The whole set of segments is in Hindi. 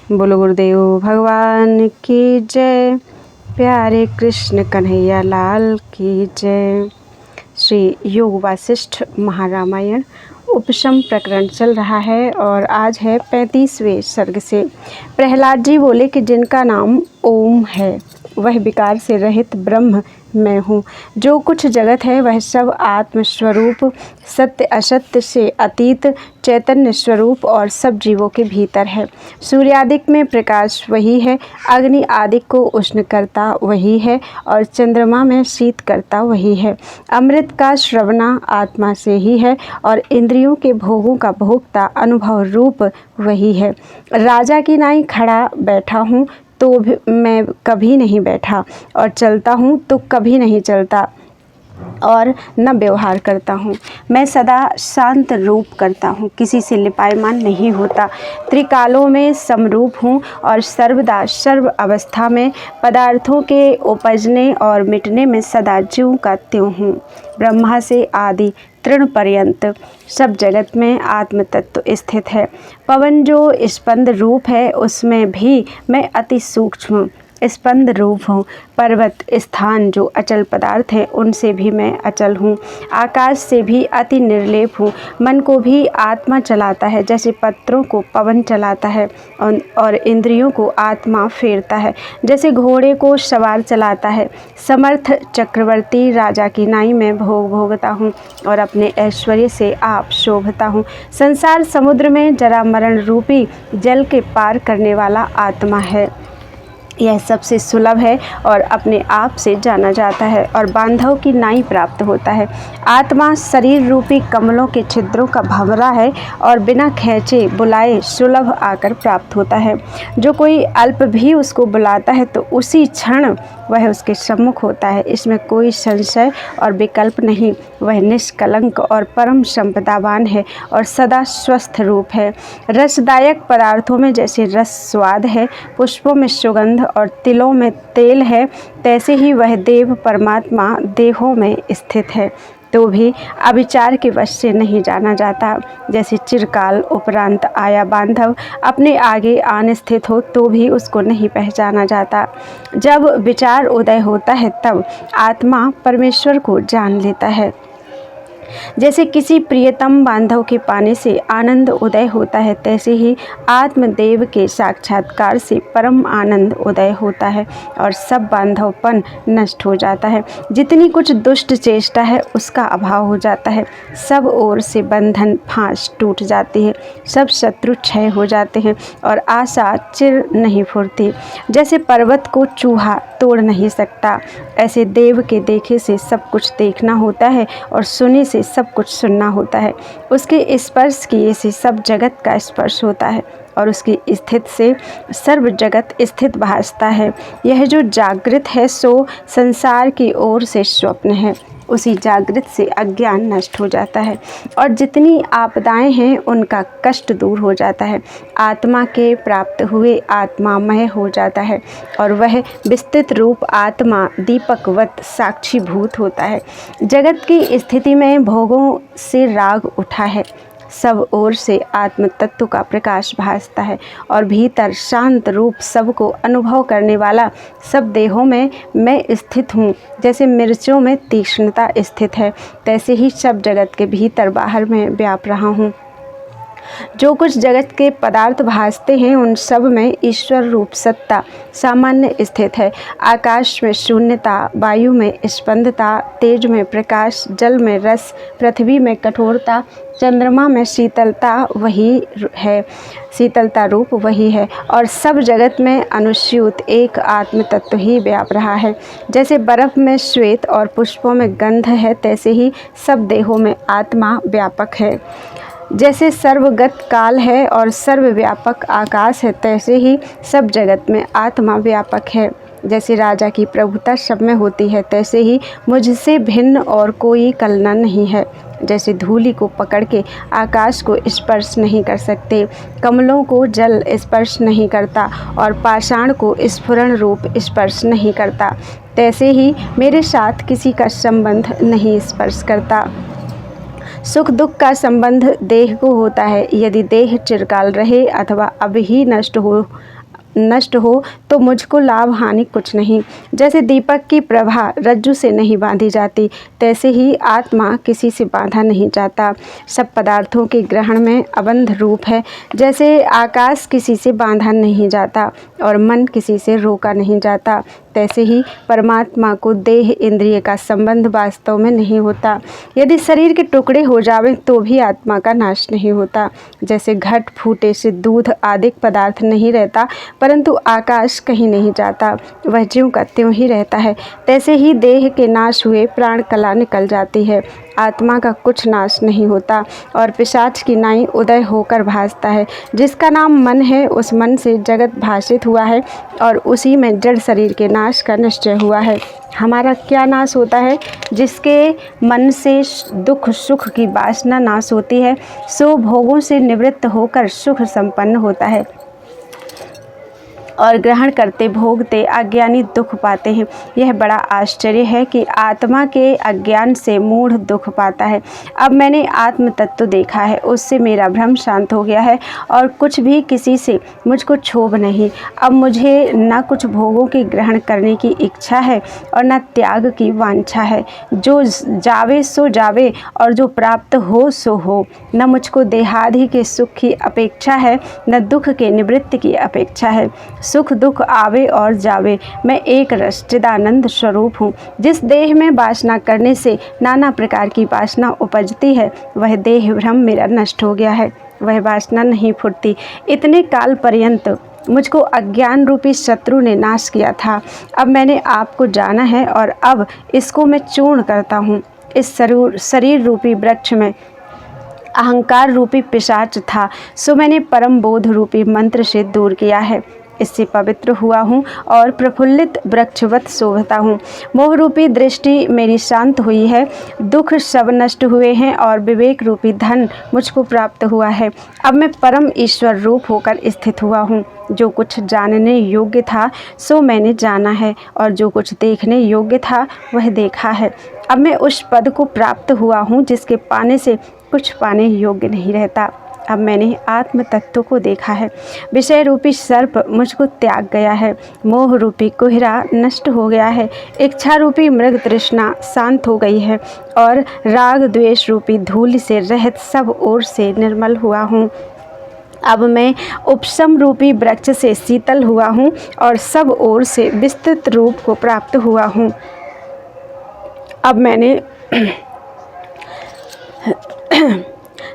बोलो गुरुदेव भगवान की जय। प्यारे कृष्ण कन्हैया लाल की जय। श्री योग वासिष्ठ महारामायण उपशम प्रकरण चल रहा है और आज है 35वें सर्ग से। प्रहलाद जी बोले कि जिनका नाम ओम है वह विकार से रहित ब्रह्म मैं हूँ। जो कुछ जगत है वह सब आत्मस्वरूप सत्य असत्य से अतीत चैतन्य स्वरूप और सब जीवों के भीतर है। सूर्यादिक में प्रकाश वही है, अग्नि आदिक को उष्ण करता वही है और चंद्रमा में शीत करता वही है। अमृत का श्रवणा आत्मा से ही है और इंद्रियों के भोगों का भोक्ता अनुभव रूप वही है। राजा की नाई खड़ा बैठा हूँ तो भी मैं कभी नहीं बैठा, और चलता हूँ तो कभी नहीं चलता और न व्यवहार करता हूँ। मैं सदा शांत रूप करता हूँ, किसी से लिपायमान नहीं होता। त्रिकालों में समरूप हूँ और सर्वदा सर्व अवस्था में पदार्थों के उपजने और मिटने में सदा ज्यों का त्यों हूँ। ब्रह्मा से आदि तृण पर्यंत सब जगत में आत्म तत्व स्थित है। पवन जो स्पंद रूप है उसमें भी मैं अति सूक्ष्म स्पंद रूप हूँ। पर्वत स्थान जो अचल पदार्थ हैं उनसे भी मैं अचल हूँ। आकाश से भी अति निर्लेप हूँ। मन को भी आत्मा चलाता है जैसे पत्रों को पवन चलाता है, और इंद्रियों को आत्मा फेरता है जैसे घोड़े को सवार चलाता है। समर्थ चक्रवर्ती राजा की नाई में भोग भोगता हूँ और अपने ऐश्वर्य से आप शोभता हूँ। संसार समुद्र में जरा मरण रूपी जल के पार करने वाला आत्मा है। यह सबसे सुलभ है और अपने आप से जाना जाता है और बांधव की नाई प्राप्त होता है। आत्मा शरीर रूपी कमलों के छिद्रों का भंवरा है और बिना खींचे बुलाए सुलभ आकर प्राप्त होता है। जो कोई अल्प भी उसको बुलाता है तो उसी क्षण वह उसके सम्मुख होता है। इसमें कोई संशय और विकल्प नहीं। वह निष्कलंक और परम संपदावान है और सदा स्वस्थ रूप है। रसदायक पदार्थों में जैसे रस स्वाद है, पुष्पों में सुगंध और तिलों में तेल है, तैसे ही वह देव परमात्मा देहों में स्थित है तो भी अविचार के वश से नहीं जाना जाता। जैसे चिरकाल उपरांत आया बांधव अपने आगे आन स्थित हो तो भी उसको नहीं पहचाना जाता। जब विचार उदय होता है तब आत्मा परमेश्वर को जान लेता है। जैसे किसी प्रियतम बांधव के पाने से आनंद उदय होता है, तैसे ही आत्मदेव के साक्षात्कार से परम आनंद उदय होता है और सब बांधवपन नष्ट हो जाता है। जितनी कुछ दुष्ट चेष्टा है उसका अभाव हो जाता है। सब ओर से बंधन फांस टूट जाती है, सब शत्रु क्षय हो जाते हैं और आशा चिर नहीं फुरती। जैसे पर्वत को चूहा तोड़ नहीं सकता, ऐसे देव के देखे से सब कुछ देखना होता है और सुने से सब कुछ सुनना होता है। उसके स्पर्श किए से सब जगत का स्पर्श होता है और उसकी स्थित से सर्व जगत स्थित भासता है। यह जो जागृत है सो संसार की ओर से स्वप्न है। उसी जागृत से अज्ञान नष्ट हो जाता है और जितनी आपदाएं हैं उनका कष्ट दूर हो जाता है। आत्मा के प्राप्त हुए आत्मामय हो जाता है और वह विस्तृत रूप आत्मा दीपकवत साक्षीभूत होता है। जगत की स्थिति में भोगों से राग उठा है, सब ओर से आत्म तत्व का प्रकाश भासता है और भीतर शांत रूप सबको अनुभव करने वाला सब देहों में मैं स्थित हूँ। जैसे मिर्चों में तीक्ष्णता स्थित है, तैसे ही सब जगत के भीतर बाहर में व्याप रहा हूँ। जो कुछ जगत के पदार्थ भासते हैं उन सब में ईश्वर रूप सत्ता सामान्य स्थित है। आकाश में शून्यता, वायु में स्पंदता, तेज में प्रकाश, जल में रस, पृथ्वी में कठोरता, चंद्रमा में शीतलता वही है, शीतलता रूप वही है और सब जगत में अनुस्यूत एक आत्म तत्व ही व्याप रहा है। जैसे बर्फ में श्वेत और पुष्पों में गंध है, तैसे ही सब देहों में आत्मा व्यापक है। जैसे सर्वगत काल है और सर्वव्यापक आकाश है, तैसे ही सब जगत में आत्मा व्यापक है। जैसे राजा की प्रभुता सब में होती है, तैसे ही मुझसे भिन्न और कोई कलना नहीं है। जैसे धूलि को पकड़ के आकाश को स्पर्श नहीं कर सकते, कमलों को जल स्पर्श नहीं करता और पाषाण को स्फुरण रूप स्पर्श नहीं करता, तैसे ही मेरे साथ किसी का संबंध नहीं स्पर्श करता। सुख दुख का संबंध देह को होता है। यदि देह चिरकाल रहे अथवा अब ही नष्ट हो तो मुझको लाभ हानि कुछ नहीं। जैसे दीपक की प्रभा रज्जु से नहीं बांधी जाती, तैसे ही आत्मा किसी से बांधा नहीं जाता। सब पदार्थों के ग्रहण में अबंध रूप है। जैसे आकाश किसी से बांधा नहीं जाता और मन किसी से रोका नहीं जाता, तैसे ही परमात्मा को देह इंद्रिय का संबंध वास्तव में नहीं होता। यदि शरीर के टुकड़े हो जावे तो भी आत्मा का नाश नहीं होता। जैसे घट फूटे से दूध आदि पदार्थ नहीं रहता, परंतु आकाश कहीं नहीं जाता, वह ज्यों का त्यों ही रहता है, तैसे ही देह के नाश हुए प्राण कला निकल जाती है। आत्मा का कुछ नाश नहीं होता और पिशाच की नाई उदय होकर भासता है। जिसका नाम मन है, उस मन से जगत भाषित हुआ है और उसी में जड़ शरीर के नाश का निश्चय हुआ है। हमारा क्या नाश होता है? जिसके मन से दुख सुख की वासना नाश होती है, सो भोगों से निवृत्त होकर सुख संपन्न होता है और ग्रहण करते भोगते अज्ञानी दुख पाते हैं। यह बड़ा आश्चर्य है कि आत्मा के अज्ञान से मूढ़ दुख पाता है। अब मैंने आत्म तत्व देखा है, उससे मेरा भ्रम शांत हो गया है और कुछ भी किसी से मुझको क्षोभ नहीं। अब मुझे न कुछ भोगों के ग्रहण करने की इच्छा है और न त्याग की वांछा है। जो जावे सो जावे और जो प्राप्त हो सो हो। न मुझको देहादि के सुख की अपेक्षा है, न दुख के निवृत्ति की अपेक्षा है। सुख दुख आवे और जावे, मैं एक रस चिदानंद स्वरूप हूँ। जिस देह में वासना करने से नाना प्रकार की वासना उपजती है, वह देह भ्रम मेरा नष्ट हो गया है, वह वासना नहीं फुटती। इतने काल पर्यंत मुझको अज्ञान रूपी शत्रु ने नाश किया था। अब मैंने आपको जाना है और अब इसको मैं चूर्ण करता हूँ। इस शरीर रूपी वृक्ष में अहंकार रूपी पिशाच था, सो मैंने परम बोध रूपी मंत्र से दूर किया है। इससे पवित्र हुआ हूँ और प्रफुल्लित वृक्षवत शोभता हूँ। मोह रूपी दृष्टि मेरी शांत हुई है, दुख सब नष्ट हुए हैं और विवेक रूपी धन मुझको प्राप्त हुआ है। अब मैं परम ईश्वर रूप होकर स्थित हुआ हूँ। जो कुछ जानने योग्य था सो मैंने जाना है और जो कुछ देखने योग्य था वह देखा है। अब मैं उस पद को प्राप्त हुआ हूँ जिसके पाने से कुछ पाने योग्य नहीं रहता। अब मैंने आत्म तत्व को देखा है। विषय रूपी सर्प मुझको त्याग गया है, मोह रूपी कुहरा नष्ट हो गया है, इच्छा रूपी मृग तृष्णा शांत हो गई है और राग द्वेष रूपी धूल से रहित सब ओर से निर्मल हुआ हूँ। अब मैं उपशम रूपी वृक्ष से शीतल हुआ हूँ और सब ओर से विस्तृत रूप को प्राप्त हुआ हूँ। अब मैंने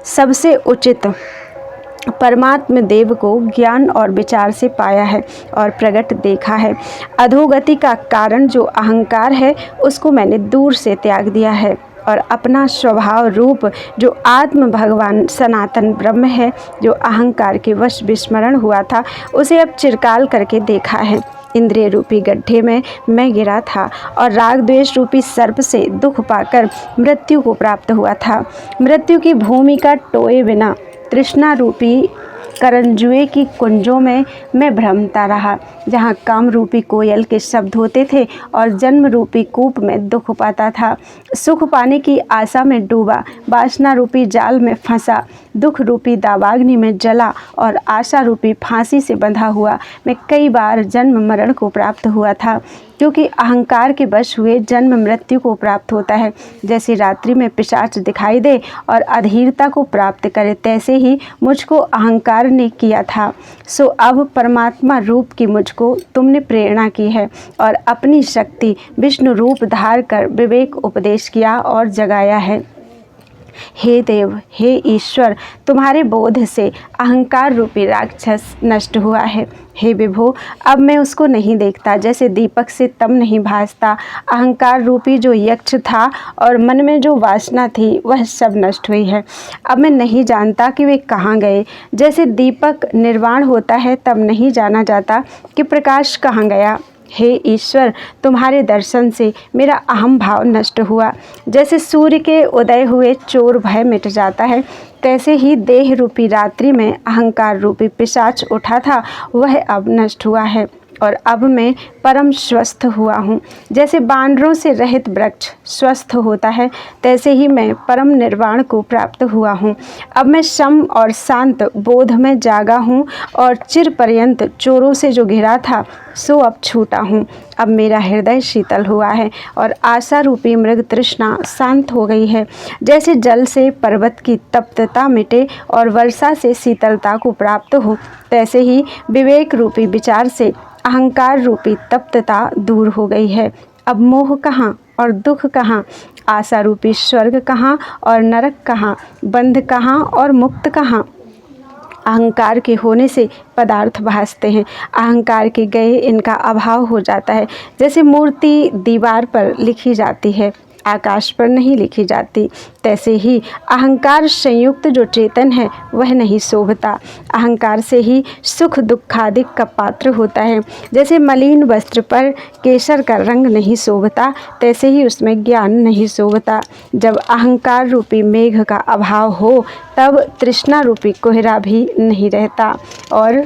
सबसे उचित परमात्म देव को ज्ञान और विचार से पाया है और प्रकट देखा है। अधोगति का कारण जो अहंकार है, उसको मैंने दूर से त्याग दिया है और अपना स्वभाव रूप जो आत्म भगवान सनातन ब्रह्म है, जो अहंकार के वश विस्मरण हुआ था, उसे अब चिरकाल करके देखा है। इंद्रिय रूपी गड्ढे में मैं गिरा था और राग द्वेष रूपी सर्प से दुख पाकर मृत्यु को प्राप्त हुआ था। मृत्यु की भूमि का टोए बिना तृष्णा रूपी करंजुए की कुंजों में मैं भ्रमता रहा, जहाँ काम रूपी कोयल के शब्द होते थे और जन्म रूपी कूप में दुख पाता था। सुख पाने की आशा में डूबा, वासना रूपी जाल में फंसा, दुख रूपी दावाग्नि में जला और आशा रूपी फांसी से बंधा हुआ मैं कई बार जन्म मरण को प्राप्त हुआ था। क्योंकि अहंकार के वश हुए जन्म मृत्यु को प्राप्त होता है। जैसे रात्रि में पिशाच दिखाई दे और अधीरता को प्राप्त करे, तैसे ही मुझको अहंकार ने किया था। सो अब परमात्मा रूप की मुझको तुमने प्रेरणा की है और अपनी शक्ति विष्णु रूप धार कर विवेक उपदेश किया और जगाया है। हे देव, हे ईश्वर, तुम्हारे बोध से अहंकार रूपी राक्षस नष्ट हुआ है। हे विभो, अब मैं उसको नहीं देखता, जैसे दीपक से तम नहीं भासता। अहंकार रूपी जो यक्ष था और मन में जो वासना थी, वह सब नष्ट हुई है। अब मैं नहीं जानता कि वे कहाँ गए। जैसे दीपक निर्वाण होता है तब नहीं जाना जाता कि प्रकाश कहाँ गया। हे ईश्वर, तुम्हारे दर्शन से मेरा अहम भाव नष्ट हुआ। जैसे सूर्य के उदय हुए चोर भय मिट जाता है, तैसे ही देह रूपी रात्रि में अहंकार रूपी पिशाच उठा था, वह अब नष्ट हुआ है। और अब मैं परम स्वस्थ हुआ हूँ। जैसे बानरों से रहित वृक्ष स्वस्थ होता है, तैसे ही मैं परम निर्वाण को प्राप्त हुआ हूँ। अब मैं सम और शांत बोध में जागा हूँ और चिर पर्यंत चोरों से जो घिरा था सो अब छूटा हूँ। अब मेरा हृदय शीतल हुआ है और आशा रूपी मृग तृष्णा शांत हो गई है। जैसे जल से पर्वत की तप्तता मिटे और वर्षा से शीतलता को प्राप्त हो, तैसे ही विवेक रूपी विचार से अहंकार रूपी तप्तता दूर हो गई है। अब मोह कहाँ और दुख कहाँ, आशा रूपी स्वर्ग कहाँ और नरक कहाँ, बंध कहाँ और मुक्त कहाँ। अहंकार के होने से पदार्थ भासते हैं, अहंकार के गए इनका अभाव हो जाता है। जैसे मूर्ति दीवार पर लिखी जाती है, आकाश पर नहीं लिखी जाती, तैसे ही अहंकार संयुक्त जो चेतन है वह नहीं शोभता। अहंकार से ही सुख दुखादि का पात्र होता है। जैसे मलिन वस्त्र पर केसर का रंग नहीं शोभता, तैसे ही उसमें ज्ञान नहीं शोभता। जब अहंकार रूपी मेघ का अभाव हो, तब तृष्णा रूपी कोहरा भी नहीं रहता और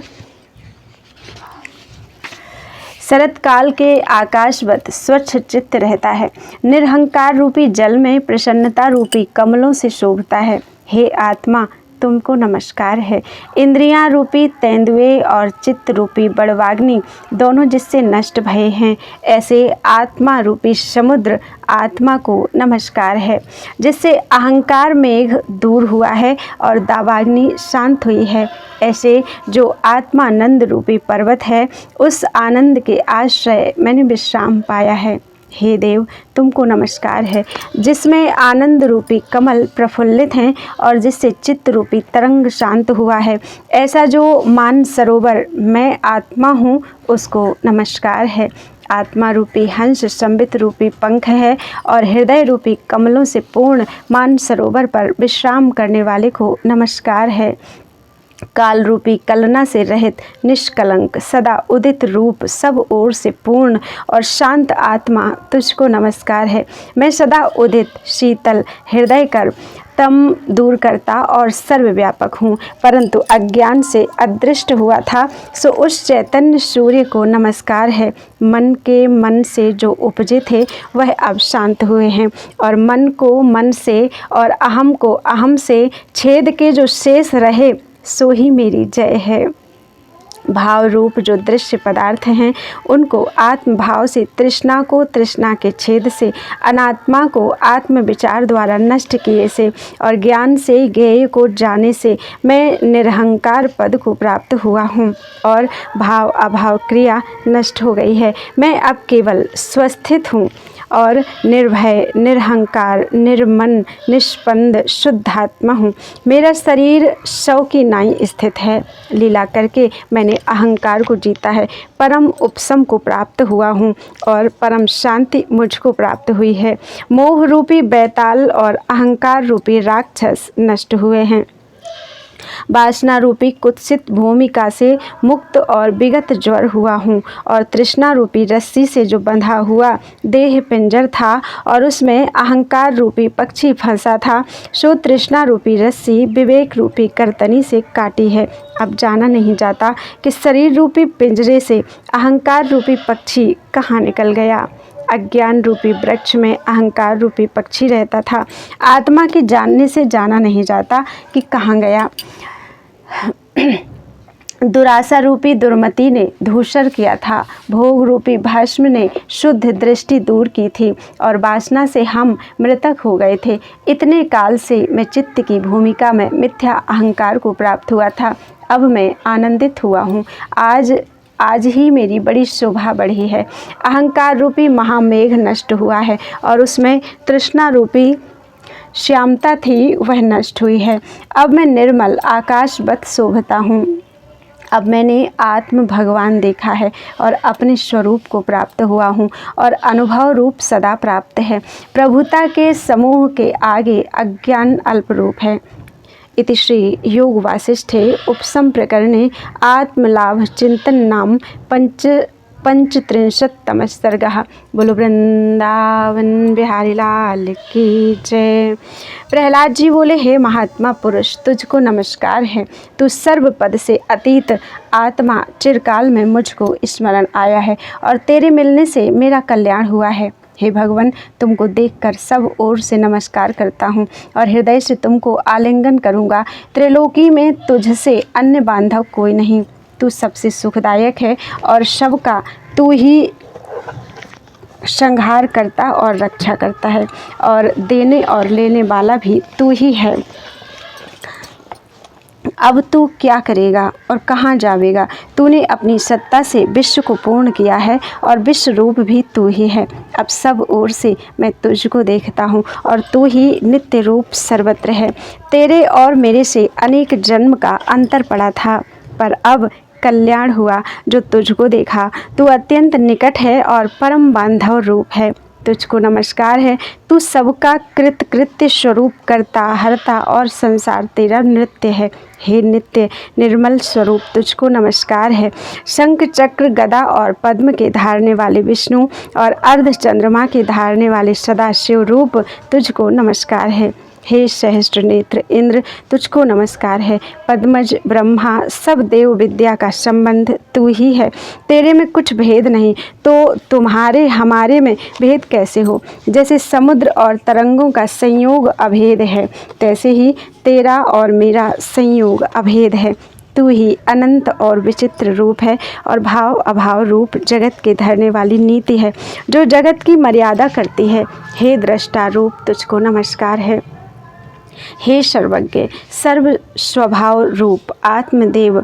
शरत काल के आकाशवत स्वच्छ चित्त रहता है। निरहंकार रूपी जल में प्रसन्नता रूपी कमलों से शोभता है। हे आत्मा, तुमको नमस्कार है। इंद्रियां रूपी तेंदुए और चित्त रूपी बड़वाग्नि दोनों जिससे नष्ट भये हैं, ऐसे आत्मा रूपी समुद्र आत्मा को नमस्कार है। जिससे अहंकार मेघ दूर हुआ है और दावाग्नि शांत हुई है, ऐसे जो आत्मानंद रूपी पर्वत है, उस आनंद के आश्रय मैंने विश्राम पाया है। हे देव, तुमको नमस्कार है। जिसमें आनंद रूपी कमल प्रफुल्लित हैं और जिससे चित्त रूपी तरंग शांत हुआ है, ऐसा जो मान सरोवर मैं आत्मा हूँ, उसको नमस्कार है। आत्मा रूपी हंस संबित रूपी पंख है और हृदय रूपी कमलों से पूर्ण मान सरोवर पर विश्राम करने वाले को नमस्कार है। काल रूपी कलना से रहित निष्कलंक सदा उदित रूप सब ओर से पूर्ण और शांत आत्मा, तुझको नमस्कार है। मैं सदा उदित शीतल हृदय कर तम दूर करता और सर्वव्यापक हूँ, परंतु अज्ञान से अदृष्ट हुआ था, सो उस चैतन्य सूर्य को नमस्कार है। मन से जो उपजे थे वह अब शांत हुए हैं और मन को मन से और अहम को अहम से छेद के जो शेष रहे, सो ही मेरी जय है। भाव रूप जो दृश्य पदार्थ हैं, उनको आत्म भाव से, तृष्णा को तृष्णा के छेद से, अनात्मा को आत्म विचार द्वारा नष्ट किए से और ज्ञान से ज्ञेय को जाने से मैं निरहंकार पद को प्राप्त हुआ हूँ और भाव अभाव क्रिया नष्ट हो गई है। मैं अब केवल स्वस्थित हूँ और निर्भय निरहंकार निर्मन निष्पंद शुद्धात्मा हूँ। मेरा शरीर शव की नाई स्थित है। लीला करके मैंने अहंकार को जीता है, परम उपशम को प्राप्त हुआ हूँ और परम शांति मुझको प्राप्त हुई है। मोह रूपी बैताल और अहंकार रूपी राक्षस नष्ट हुए हैं। वासना रूपी कुत्सित भूमिका से मुक्त और विगत ज्वर हुआ हूँ और तृष्णा रूपी रस्सी से जो बंधा हुआ देह पिंजर था और उसमें अहंकार रूपी पक्षी फंसा था, सो तृष्णा रूपी रस्सी विवेक रूपी कर्तनी से काटी है। अब जाना नहीं जाता कि शरीर रूपी पिंजरे से अहंकार रूपी पक्षी कहाँ निकल गया। अज्ञान रूपी वृक्ष में अहंकार रूपी पक्षी रहता था। आत्मा के जानने से जाना नहीं जाता कि कहाँ गया। दुराशा रूपी दुर्मति ने धूसर किया था, भोग रूपी भस्म ने शुद्ध दृष्टि दूर की थी और वासना से हम मृतक हो गए थे। इतने काल से मैं चित्त की भूमिका में मिथ्या अहंकार को प्राप्त हुआ था, अब मैं आनंदित हुआ हूँ। आज ही मेरी बड़ी शोभा बढ़ी है। अहंकार रूपी महामेघ नष्ट हुआ है और उसमें तृष्णा रूपी श्यामता थी, वह नष्ट हुई है। अब मैं निर्मल आकाशवत शोभता हूँ। अब मैंने आत्म भगवान देखा है और अपने स्वरूप को प्राप्त हुआ हूँ और अनुभव रूप सदा प्राप्त है। प्रभुता के समूह के आगे अज्ञान अल्प रूप है। इति श्री योग वासिष्ठे उपसम प्रकरणे आत्मलाभ चिंतन नाम पंचत्रिंशत्तमः सर्गः। बोलो वृंदावन बिहारी लाल की जय। प्रहलाद जी बोले, हे महात्मा पुरुष, तुझको नमस्कार है। तू सर्व पद से अतीत आत्मा, चिरकाल में मुझको स्मरण आया है और तेरे मिलने से मेरा कल्याण हुआ है। हे भगवान, तुमको देखकर सब ओर से नमस्कार करता हूँ और हृदय से तुमको आलिंगन करूँगा। त्रिलोकी में तुझसे अन्य बांधव कोई नहीं। तू सबसे सुखदायक है और सबका तू ही संहार करता और रक्षा करता है, और देने और लेने वाला भी तू ही है। अब तू क्या करेगा और कहाँ जावेगा? तूने अपनी सत्ता से विश्व को पूर्ण किया है और विश्व रूप भी तू ही है। अब सब ओर से मैं तुझको देखता हूँ और तू ही नित्य रूप सर्वत्र है। तेरे और मेरे से अनेक जन्म का अंतर पड़ा था, पर अब कल्याण हुआ जो तुझको देखा। तू अत्यंत निकट है और परम बांधव रूप है। तुझको नमस्कार है। तू सबका कृत्य स्वरूप, करता हरता और संसार तेरा नृत्य है। हे नित्य निर्मल स्वरूप, तुझको नमस्कार है। शंख चक्र गदा और पद्म के धारने वाले विष्णु और अर्ध चंद्रमा के धारने वाले सदाशिव रूप, तुझको नमस्कार है। हे सहस्त्र नेत्र इंद्र, तुझको नमस्कार है। पद्मज ब्रह्मा, सब देव विद्या का संबंध तू ही है। तेरे में कुछ भेद नहीं, तो तुम्हारे हमारे में भेद कैसे हो? जैसे समुद्र और तरंगों का संयोग अभेद है, तैसे ही तेरा और मेरा संयोग अभेद है। तू ही अनंत और विचित्र रूप है और भाव अभाव रूप जगत के धरने वाली नीति है, जो जगत की मर्यादा करती है। हे दृष्टा रूप, तुझको नमस्कार है। हे सर्वज्ञ, सर्व स्वभाव रूप आत्मदेव,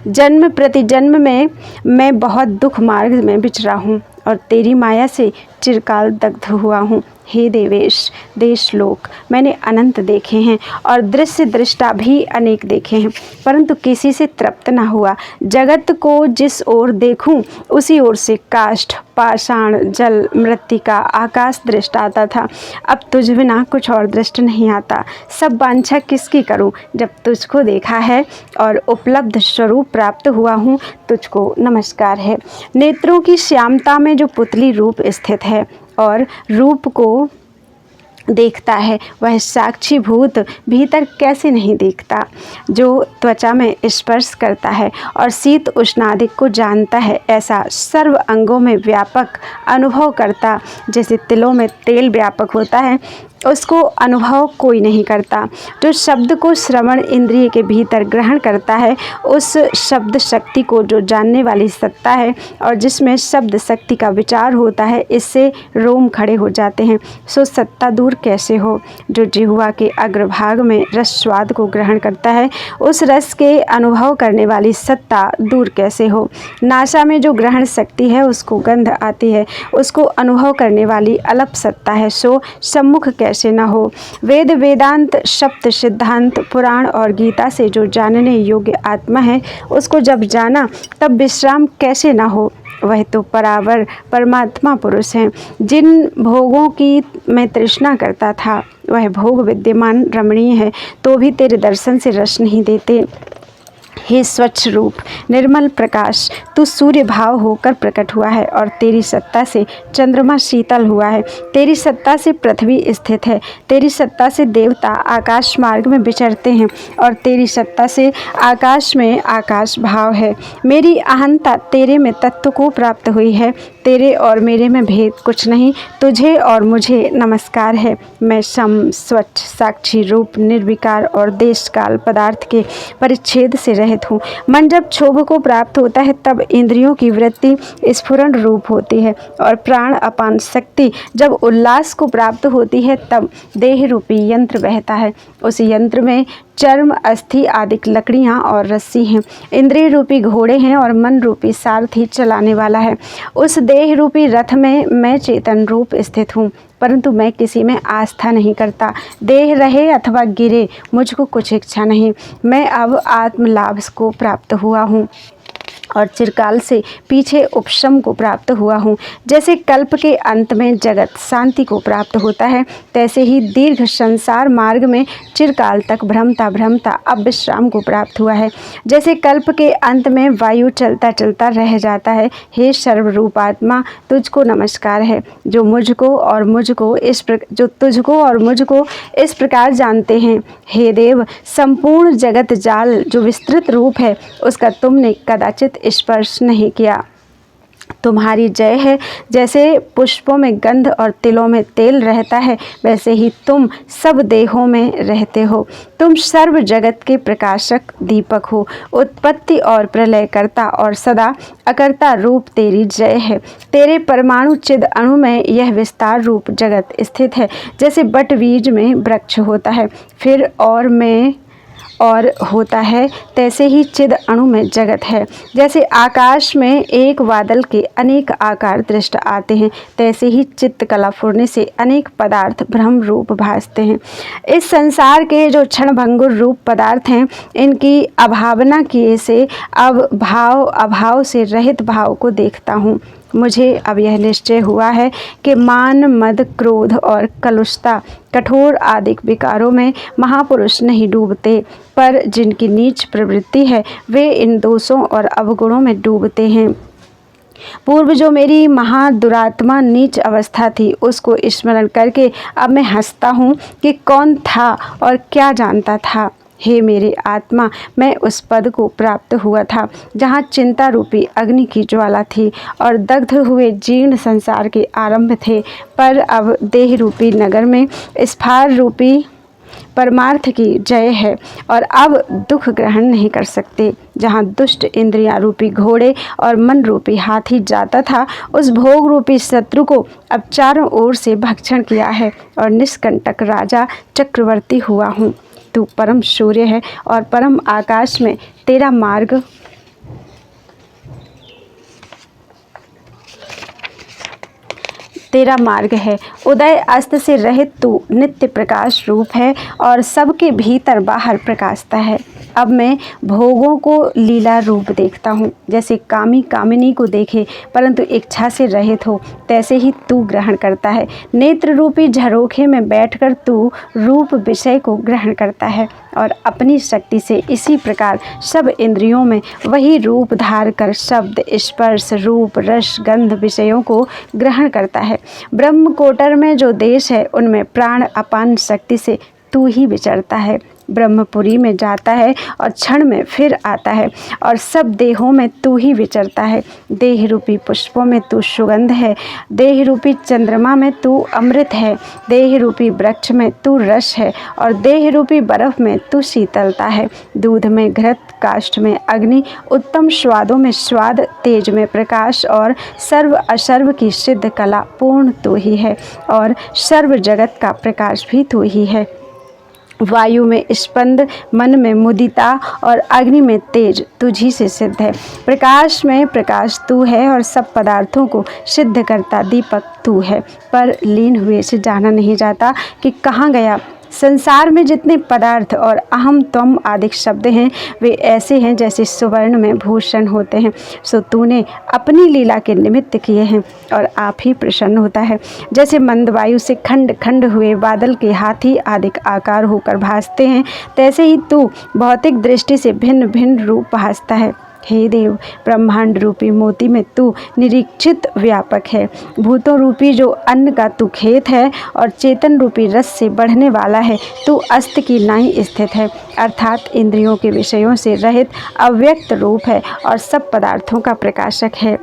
जन्म प्रति जन्म में मैं बहुत दुख मार्ग में विचरा हूँ और तेरी माया से चिरकाल दग्ध हुआ हूँ। हे देवेश, देशलोक मैंने अनंत देखे हैं और दृश्य दृष्टा भी अनेक देखे हैं, परंतु किसी से तृप्त न हुआ। जगत को जिस ओर देखूं उसी ओर से काष्ठ, पाषाण, जल, मृत्तिका, आकाश दृष्ट आता था। अब तुझ बिना कुछ और दृष्ट नहीं आता। सब वांछा किसकी करूं जब तुझको देखा है और उपलब्ध स्वरूप प्राप्त हुआ हूँ। तुझको नमस्कार है। नेत्रों की श्यामता में जो पुतली रूप स्थित है और रूप को देखता है, वह साक्षी भूत भीतर कैसे नहीं देखता? जो त्वचा में स्पर्श करता है और शीत उष्णादिक को जानता है, ऐसा सर्व अंगों में व्यापक अनुभव करता, जैसे तिलों में तेल व्यापक होता है, उसको अनुभव कोई नहीं करता। जो शब्द को श्रवण इंद्रिय के भीतर ग्रहण करता है, उस शब्द शक्ति को जो जानने वाली सत्ता है और जिसमें शब्द शक्ति का विचार होता है, इससे रोम खड़े हो जाते हैं। सो सत्ता दूर कैसे हो? जो जिह्वा के अग्रभाग में रस स्वाद को ग्रहण करता है, उस रस के अनुभव करने वाली सत्ता दूर कैसे हो? नासा में जो ग्रहण शक्ति है, उसको गंध आती है, उसको अनुभव करने वाली अलप सत्ता है, सो सम्मुख कैसे न हो? वेद वेदांत सप्त सिद्धांत पुराण और गीता से जो जानने योग्य आत्मा है, उसको जब जाना तब विश्राम कैसे न हो? वह तो परावर परमात्मा पुरुष हैं। जिन भोगों की मैं तृष्णा करता था, वह भोग विद्यमान रमणीय है, तो भी तेरे दर्शन से रस नहीं देते। हे स्वच्छ रूप निर्मल प्रकाश, तू सूर्य भाव होकर प्रकट हुआ है और तेरी सत्ता से चंद्रमा शीतल हुआ है। तेरी सत्ता से पृथ्वी स्थित है। तेरी सत्ता से देवता आकाश मार्ग में विचरते हैं और तेरी सत्ता से आकाश में आकाश भाव है। मेरी अहंता तेरे में तत्व को प्राप्त हुई है। तेरे और मेरे में भेद कुछ नहीं। तुझे और मुझे नमस्कार है। मैं सम, स्वच्छ, साक्षी रूप, निर्विकार और देश काल पदार्थ के परिच्छेद से रहित हूँ। मन जब क्षोभ को प्राप्त होता है, तब इंद्रियों की वृत्ति स्फुरण रूप होती है और प्राण अपान शक्ति जब उल्लास को प्राप्त होती है, तब देह रूपी यंत्र बहता है। उस यंत्र में चर्म, अस्थि आदि लकड़ियाँ और रस्सी हैं। इंद्रिय रूपी घोड़े हैं और मन रूपी सारथी चलाने वाला है। उस देह रूपी रथ में मैं चेतन रूप स्थित हूँ, परंतु मैं किसी में आस्था नहीं करता। देह रहे अथवा गिरे, मुझको कुछ इच्छा नहीं। मैं अब आत्मलाभ को प्राप्त हुआ हूँ और चिरकाल से पीछे उपशम को प्राप्त हुआ हूँ। जैसे कल्प के अंत में जगत शांति को प्राप्त होता है, तैसे ही दीर्घ संसार मार्ग में चिरकाल तक भ्रमता भ्रमता अब विश्राम को प्राप्त हुआ है। जैसे कल्प के अंत में वायु चलता चलता रह जाता है, हे सर्वरूपात्मा तुझको नमस्कार है, जो तुझको और मुझको इस प्रकार जानते हैं। हे देव, संपूर्ण जगत जाल जो विस्तृत रूप है, उसका तुमने कदाचित स्पर्श नहीं किया। तुम्हारी जय है। जैसे पुष्पों में गंध और तिलों में तेल रहता है, वैसे ही तुम सब देहों में रहते हो। तुम सर्व जगत के प्रकाशक दीपक हो। उत्पत्ति और प्रलय करता और सदा अकर्ता रूप तेरी जय है। तेरे परमाणु चिद अणु में यह विस्तार रूप जगत स्थित है। जैसे बट बीज में वृक्ष होता है, फिर और होता है, तैसे ही चिद अणु में जगत है। जैसे आकाश में एक बादल के अनेक आकार दृष्ट आते हैं, तैसे ही चित्त कला फुरने से अनेक पदार्थ भ्रम रूप भासते हैं। इस संसार के जो क्षणभंगुर रूप पदार्थ हैं, इनकी अभावना किए से अब अभाव से रहित भाव को देखता हूँ। मुझे अब यह निश्चय हुआ है कि मान, मद, क्रोध और कलुषता कठोर आदि विकारों में महापुरुष नहीं डूबते, पर जिनकी नीच प्रवृत्ति है वे इन दोषों और अवगुणों में डूबते हैं। पूर्व जो मेरी महादुरात्मा नीच अवस्था थी, उसको स्मरण करके अब मैं हंसता हूँ कि कौन था और क्या जानता था। हे मेरे आत्मा, मैं उस पद को प्राप्त हुआ था जहाँ चिंता रूपी अग्नि की ज्वाला थी और दग्ध हुए जीर्ण संसार के आरंभ थे, पर अब देह रूपी नगर में स्फार रूपी परमार्थ की जय है और अब दुख ग्रहण नहीं कर सकते। जहाँ दुष्ट इंद्रिया रूपी घोड़े और मन रूपी हाथी जाता था, उस भोग रूपी शत्रु को अब चारों ओर से भक्षण किया है और निष्कंटक राजा चक्रवर्ती हुआ हूँ। तू परम सूर्य है और परम आकाश में तेरा मार्ग है। उदय अस्त से रहित तू नित्य प्रकाश रूप है और सबके भीतर बाहर प्रकाशता है। अब मैं भोगों को लीला रूप देखता हूँ। जैसे कामी कामिनी को देखे परंतु इच्छा से रहित हो, तैसे ही तू ग्रहण करता है। नेत्र रूपी झरोखे में बैठकर तू रूप विषय को ग्रहण करता है और अपनी शक्ति से इसी प्रकार सब इंद्रियों में वही रूप धार कर शब्द, स्पर्श, रूप, रस, गंध विषयों को ग्रहण करता है। ब्रह्म कोटर में जो देश है, उनमें प्राण अपान शक्ति से तू ही विचरता है। ब्रह्मपुरी में जाता है और क्षण में फिर आता है और सब देहों में तू ही विचरता है। देह रूपी पुष्पों में तू सुगंध है, देह रूपी चंद्रमा में तू अमृत है, देह रूपी वृक्ष में तू रस है और देह रूपी बर्फ में तू शीतलता है। दूध में घृत, काष्ठ में अग्नि, उत्तम स्वादों में स्वाद, तेज में प्रकाश और सर्व असर्व की सिद्ध कला पूर्ण तू ही है और सर्व जगत का प्रकाश भी तू ही है। वायु में स्पंद, मन में मुदिता और अग्नि में तेज तुझी से सिद्ध है। प्रकाश में प्रकाश तू है और सब पदार्थों को सिद्ध करता दीपक तू है, पर लीन हुए से जाना नहीं जाता कि कहाँ गया। संसार में जितने पदार्थ और अहम त्वम आदि शब्द हैं, वे ऐसे हैं जैसे सुवर्ण में भूषण होते हैं। सो तूने अपनी लीला के निमित्त किए हैं और आप ही प्रसन्न होता है। जैसे मंद वायु से खंड खंड हुए बादल के हाथी आदि आकार होकर भासते हैं, तैसे ही तू भौतिक दृष्टि से भिन्न भिन्न रूप भासता है। हे देव, ब्रह्मांड रूपी मोती में तू निरीक्षित व्यापक है। भूतों रूपी जो अन्न का तू खेत है और चेतन रूपी रस से बढ़ने वाला है, तू अस्त की नाई स्थित है, अर्थात इंद्रियों के विषयों से रहित अव्यक्त रूप है और सब पदार्थों का प्रकाशक है।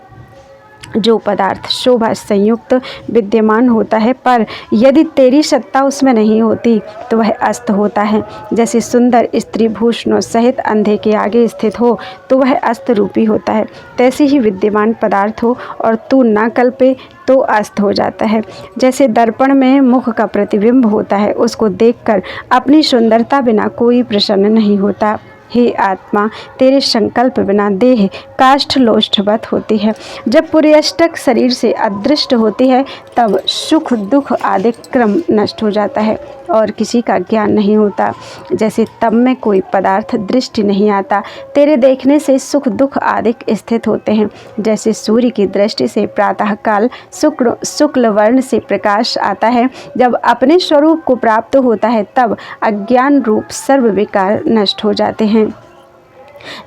जो पदार्थ शोभा संयुक्त विद्यमान होता है, पर यदि तेरी सत्ता उसमें नहीं होती तो वह अस्त होता है। जैसे सुंदर स्त्री भूषणों सहित अंधे के आगे स्थित हो तो वह अस्त रूपी होता है, तैसे ही विद्यमान पदार्थ हो और तू ना कल्पे तो अस्त हो जाता है। जैसे दर्पण में मुख का प्रतिबिंब होता है, उसको देखकर अपनी सुंदरता बिना कोई प्रसन्न नहीं होता। हे आत्मा, तेरे संकल्प बिना देह काष्ठ लोष्ठवत होती है। जब पुर्यष्टक शरीर से अदृष्ट होती है तब सुख दुख आदि क्रम नष्ट हो जाता है और किसी का ज्ञान नहीं होता। जैसे तब में कोई पदार्थ दृष्टि नहीं आता, तेरे देखने से सुख दुख आदि स्थित होते हैं। जैसे सूर्य की दृष्टि से प्रातःकाल शुक्ल वर्ण से प्रकाश आता है, जब अपने स्वरूप को प्राप्त होता है तब अज्ञान रूप सर्व विकार नष्ट हो जाते हैं।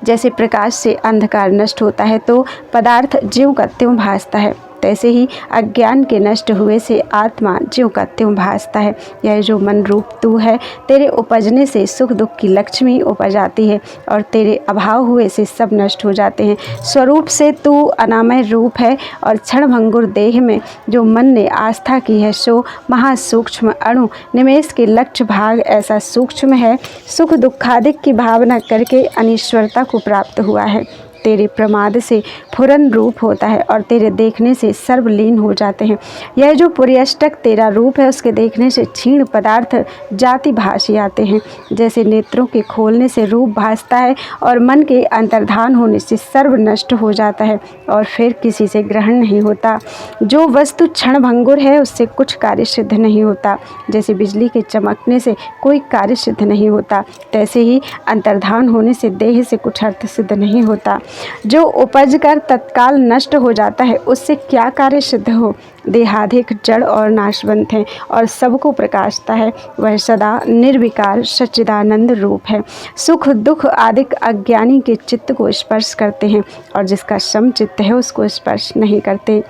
जैसे प्रकाश से अंधकार नष्ट होता है तो पदार्थ ज्यों का त्यों भासता है, तैसे ही अज्ञान के नष्ट हुए से आत्मा ज्यों का त्यों भासता है। यह जो मन रूप तू है, तेरे उपजने से सुख दुख की लक्ष्मी उपज आती है और तेरे अभाव हुए से सब नष्ट हो जाते हैं। स्वरूप से तू अनामय रूप है और क्षणभंगुर देह में जो मन ने आस्था की है सो महासूक्ष्म अणु निमेष के लक्ष्य भाग ऐसा सूक्ष्म है। सुख दुखादिक की भावना करके अनीश्वरता को प्राप्त हुआ है। तेरे प्रमाद से फुरन रूप होता है और तेरे देखने से सर्वलीन हो जाते हैं। यह जो पुर्यष्टक तेरा रूप है, उसके देखने से क्षीण पदार्थ जाति भासी आते हैं। जैसे नेत्रों के खोलने से रूप भासता है और मन के अंतर्धान होने से सर्व नष्ट हो जाता है और फिर किसी से ग्रहण नहीं होता। जो वस्तु क्षणभंगुर है उससे कुछ कार्य सिद्ध नहीं होता। जैसे बिजली के चमकने से कोई कार्य सिद्ध नहीं होता, तैसे ही अंतर्धान होने से देह से कुछ अर्थ सिद्ध नहीं होता। जो उपज कर तत्काल नष्ट हो जाता है उससे क्या कार्य सिद्ध हो। देहाधिक जड़ और नाशवंत है और सबको प्रकाशता है। वह सदा निर्विकार सच्चिदानंद रूप है। सुख दुख आदि अज्ञानी के चित्त को स्पर्श करते हैं और जिसका सम चित्त है उसको स्पर्श नहीं करते।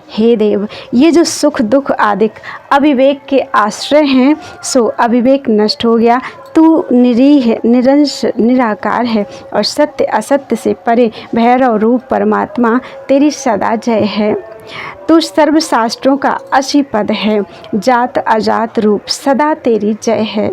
हे देव, ये जो सुख दुख आदि अविवेक के आश्रय हैं सो अविवेक नष्ट हो गया। तू निरीह निरंश निराकार है और सत्य असत्य से परे भैरव रूप परमात्मा तेरी सदा जय है। तू सर्व शास्त्रों का अशीपद है, जात अजात रूप सदा तेरी जय है।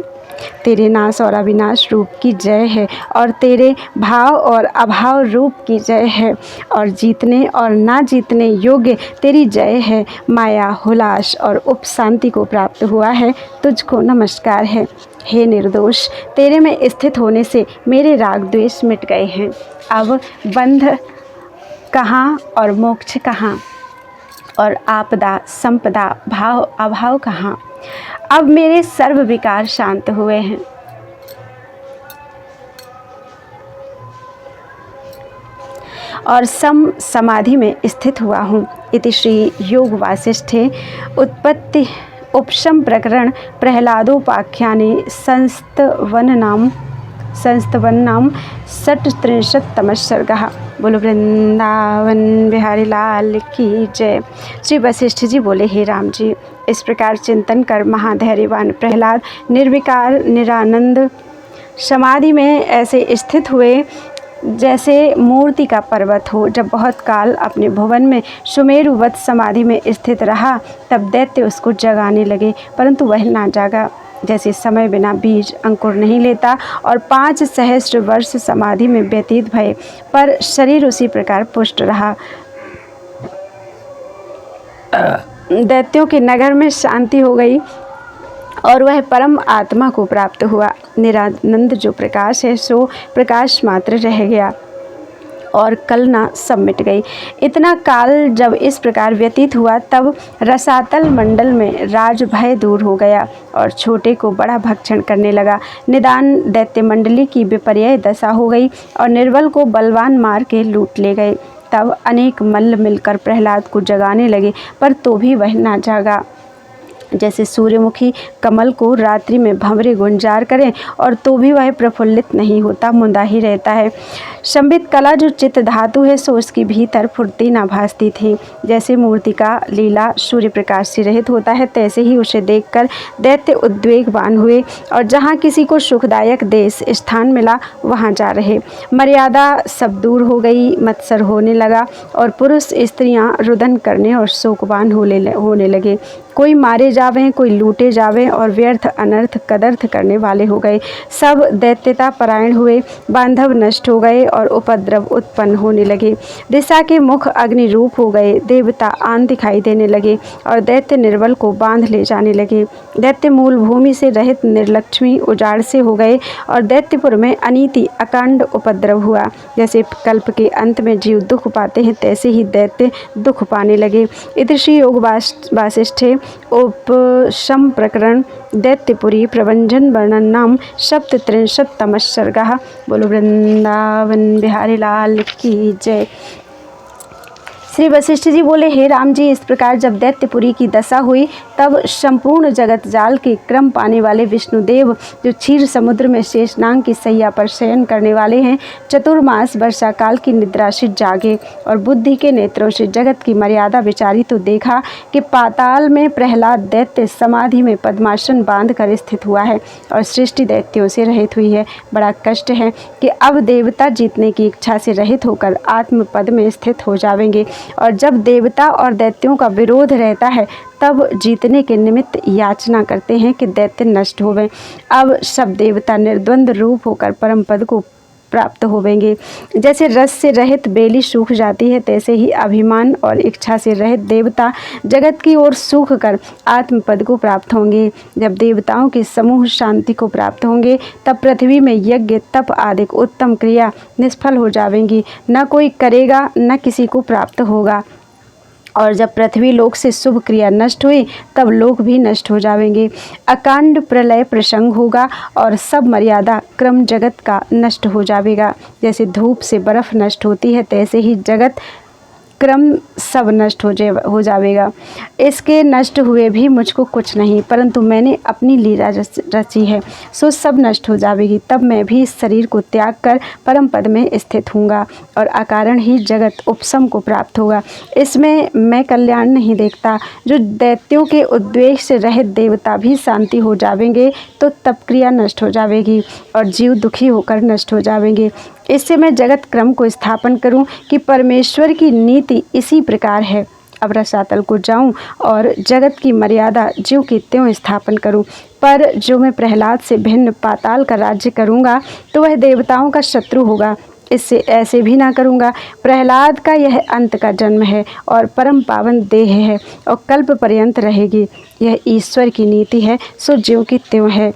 तेरे नाश और अविनाश रूप की जय है और तेरे भाव और अभाव रूप की जय है और जीतने और ना जीतने योग्य तेरी जय है। माया हुलास और उपशांति को प्राप्त हुआ है, तुझको नमस्कार है। हे निर्दोष, तेरे में स्थित होने से मेरे राग द्वेष मिट गए हैं। अब बंध कहाँ और मोक्ष कहाँ और आपदा संपदा भाव अभाव कहाँ। अब मेरे सर्व विकार शांत हुए हैं। और समाधि में स्थित हुआ हूँ। इति श्री योग वासिष्ठे उत्पत्ति उपशम प्रकरण प्रहलादोपाख्याने संस्तवन्नाम षट्त्रिंशत्तमः सर्गः। बोलो वृंदावन बिहारी लाल की जय। श्री वशिष्ठ जी बोले, हे राम जी, इस प्रकार चिंतन कर महाधैर्यवान प्रहलाद निर्विकार निरानंद समाधि में ऐसे स्थित हुए जैसे मूर्ति का पर्वत हो। जब बहुत काल अपने भुवन में सुमेरुवत समाधि में स्थित रहा तब दैत्य उसको जगाने लगे, परंतु वह ना जागा। जैसे समय बिना बीज अंकुर नहीं लेता और 5 सहस्र वर्ष समाधि में व्यतीत भये पर शरीर उसी प्रकार पुष्ट रहा। दैत्यों के नगर में शांति हो गई और वह परम आत्मा को प्राप्त हुआ। निरानंद जो प्रकाश है सो प्रकाश मात्र रह गया और कलना सब मिट गई। इतना काल जब इस प्रकार व्यतीत हुआ तब रसातल मंडल में राज भय दूर हो गया और छोटे को बड़ा भक्षण करने लगा। निदान दैत्य मंडली की विपर्य दशा हो गई और निर्बल को बलवान मार के लूट ले गए। तब अनेक मल्ल मिलकर प्रहलाद को जगाने लगे पर तो भी वह ना जागा। जैसे सूर्यमुखी कमल को रात्रि में भंवरे गुंजार करें और तो भी वह प्रफुल्लित नहीं होता, मुंदा ही रहता है। संबित कला जो चित्त धातु है सो उसकी भीतर फुर्ती न भासती थी। जैसे मूर्ति का लीला सूर्य प्रकाश से रहित होता है, तैसे ही उसे देखकर दैत्य उद्वेगवान हुए और जहाँ किसी को सुखदायक देश स्थान मिला वहाँ जा रहे। मर्यादा सब दूर हो गई, मत्सर होने लगा और पुरुष स्त्रियाँ रुदन करने और शोकवान होने लगे। कोई मारे जावें, कोई लूटे जावें और व्यर्थ अनर्थ कदर्थ करने वाले हो गए। सब दैत्यता परायण हुए, बांधव नष्ट हो गए और उपद्रव उत्पन्न होने लगे। दिशा के मुख अग्नि रूप हो गए, देवता आन दिखाई देने लगे और दैत्य निर्बल को बांध ले जाने लगे। दैत्य मूल भूमि से रहित निर्लक्ष्मी उजाड़ से हो गए और दैत्यपुर में अनीति अकांड उपद्रव हुआ। जैसे कल्प के अंत में जीव दुख पाते हैं, तैसे ही दैत्य दुख पाने लगे। इति श्री योग वासिष्ठे उपशम प्रकरण दैत्यपुरी प्रभंजन वर्णन नाम सप्तत्रिंशत्तमः सर्गः। बोलो वृंदावन बिहारी लाल की जय। श्री वशिष्ठ जी बोले, हे राम जी, इस प्रकार जब दैत्यपुरी की दशा हुई तब संपूर्ण जगत जाल के क्रम पाने वाले विष्णुदेव, जो क्षीर समुद्र में शेषनाग की सैया पर शयन करने वाले हैं, चतुर्मास वर्षा काल की निद्रा से जागे और बुद्धि के नेत्रों से जगत की मर्यादा विचारी तो देखा कि पाताल में प्रहलाद दैत्य समाधि में पद्मासन बांध कर स्थित हुआ है और सृष्टि दैत्यों से रहित हुई है। बड़ा कष्ट है कि अब देवता जीतने की इच्छा से रहित होकर आत्मपद में स्थित हो जाएंगे और जब देवता और दैत्यों का विरोध रहता है तब जीतने के निमित्त याचना करते हैं कि दैत्य नष्ट होवें। अब सब देवता निर्द्वंद रूप होकर परम पद को प्राप्त होवेंगे। जैसे रस से रहित बेली सूख जाती है, तैसे ही अभिमान और इच्छा से रहित देवता जगत की ओर सूख कर आत्मपद को प्राप्त होंगे। जब देवताओं के समूह शांति को प्राप्त होंगे तब पृथ्वी में यज्ञ तप आदि उत्तम क्रिया निष्फल हो जाएंगी, न कोई करेगा न किसी को प्राप्त होगा। और जब पृथ्वी लोक से शुभ क्रिया नष्ट हुई तब लोक भी नष्ट हो जाएंगे। अकांड प्रलय प्रसंग होगा और सब मर्यादा क्रम जगत का नष्ट हो जाएगा। जैसे धूप से बर्फ नष्ट होती है, तैसे ही जगत क्रम सब नष्ट हो जाएगा। इसके नष्ट हुए भी मुझको कुछ नहीं, परंतु मैंने अपनी लीला रची है, सो सब नष्ट हो जाएगी। तब मैं भी इस शरीर को त्याग कर परम पद में स्थित हूँगा और अकारण ही जगत उपशम को प्राप्त होगा। इसमें मैं कल्याण नहीं देखता। जो दैत्यों के उद्वेग से रहित देवता भी शांति हो जाएंगे तो तप क्रिया नष्ट हो जाएगी और जीव दुखी होकर नष्ट हो जाएंगे। इससे मैं जगत क्रम को स्थापन करूं कि परमेश्वर की नीति इसी प्रकार है। अब रसातल को जाऊं और जगत की मर्यादा ज्यों की त्यों स्थापन करूं। पर जो मैं प्रहलाद से भिन्न पाताल का राज्य करूंगा तो वह देवताओं का शत्रु होगा। इससे ऐसे भी ना करूंगा। प्रहलाद का यह अंत का जन्म है और परम पावन देह है और कल्प पर्यंत रहेगी। यह ईश्वर की नीति है, सो ज्यों की त्यों है।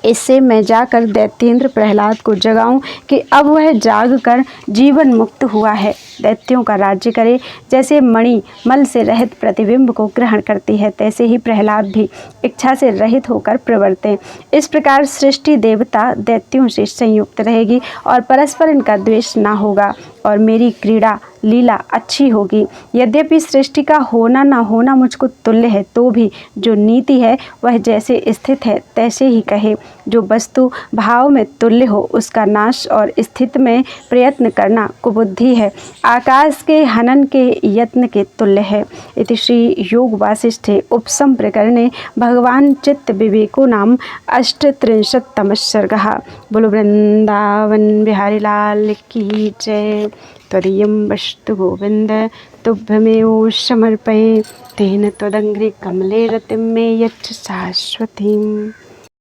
इससे मैं जाकर दैत्येंद्र प्रहलाद को जगाऊं कि अब वह जाग कर जीवन मुक्त हुआ है, दैत्यों का राज्य करे। जैसे मणि मल से रहित प्रतिबिंब को ग्रहण करती है, तैसे ही प्रहलाद भी इच्छा से रहित होकर प्रवर्तें। इस प्रकार सृष्टि देवता दैत्यों से संयुक्त रहेगी और परस्पर इनका द्वेष ना होगा और मेरी क्रीड़ा लीला अच्छी होगी। यद्यपि सृष्टि का होना ना होना मुझको तुल्य है, तो भी जो नीति है वह जैसे स्थित है तैसे ही कहे। जो वस्तु भाव में तुल्य हो उसका नाश और स्थित में प्रयत्न करना कुबुद्धि है, आकाश के हनन के यत्न के तुल्य है। इति श्री योग वासिष्ठे उपशम प्रकरणे भगवान चित्त विवेको नाम 38तमः सर्गः। बोलो वृंदावन बिहारी लाल की जय। त्वदीयं वस्तु गोविंद तुभ्यमेव समर्पये, तेन त्वदङ्घ्रि कमले रतिं मे यच्छ शाश्वतीम्।